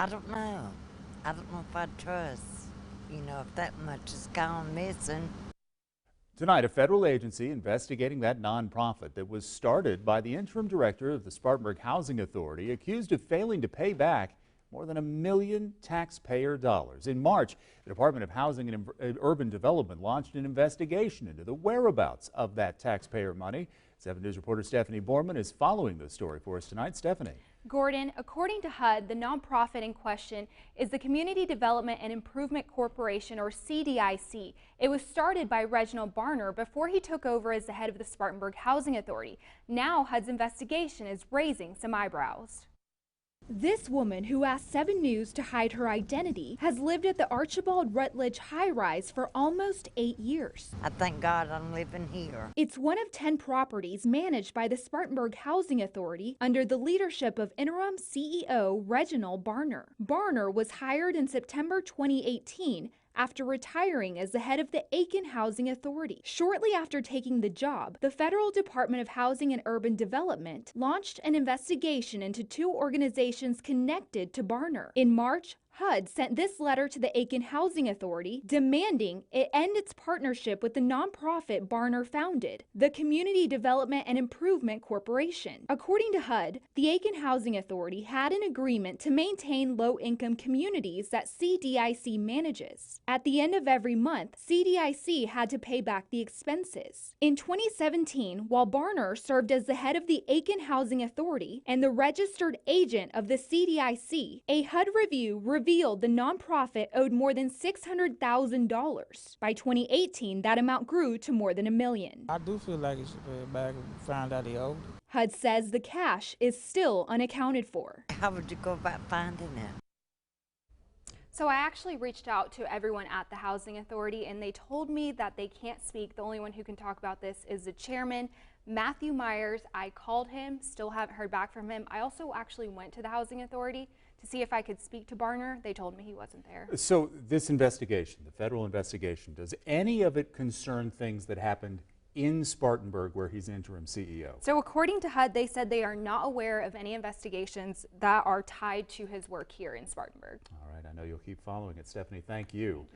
I don't know. I don't know if I trust, if that much is gone missing. Tonight, a federal agency investigating that nonprofit that was started by the interim director of the Spartanburg Housing Authority, accused of failing to pay back more than $1 million taxpayer dollars. In March, the Department of Housing and Urban Development launched an investigation into the whereabouts of that taxpayer money. 7 News reporter Stephanie Borman is following the story for us tonight. Stephanie. Gordon, according to HUD, the nonprofit in question is the Community Development and Improvement Corporation, or CDIC. It was started by Reginald Barner before he took over as the head of the Spartanburg Housing Authority. Now HUD's investigation is raising some eyebrows. This woman, who asked 7 News to hide her identity, has lived at the Archibald Rutledge high-rise for almost 8 years. I thank God I'm living here. It's one of 10 properties managed by the Spartanburg Housing Authority under the leadership of Interim CEO Reginald Barner. Barner was hired in September 2018 after retiring as the head of the Aiken Housing Authority. Shortly after taking the job, the Federal Department of Housing and Urban Development launched an investigation into 2 organizations connected to Barner. In March, HUD sent this letter to the Aiken Housing Authority demanding it end its partnership with the nonprofit Barner founded, the Community Development and Improvement Corporation. According to HUD, the Aiken Housing Authority had an agreement to maintain low-income communities that CDIC manages. At the end of every month, CDIC had to pay back the expenses. In 2017, while Barner served as the head of the Aiken Housing Authority and the registered agent of the CDIC, a HUD review revealed the nonprofit owed more than $600,000. By 2018, that amount grew to more than $1 million. I do feel like it should pay back if we found out he owed it. HUD says the cash is still unaccounted for. How would you go about finding it? So I actually reached out to everyone at the Housing Authority, and they told me that they can't speak. The only one who can talk about this is the chairman, Matthew Myers. I called him, still haven't heard back from him. I also actually went to the Housing Authority to see if I could speak to Barner. They told me he wasn't there. So this investigation, the federal investigation, does any of it concern things that happened in Spartanburg where he's interim CEO? So according to HUD, they said they are not aware of any investigations that are tied to his work here in Spartanburg. All right, I know you'll keep following it. Stephanie, thank you.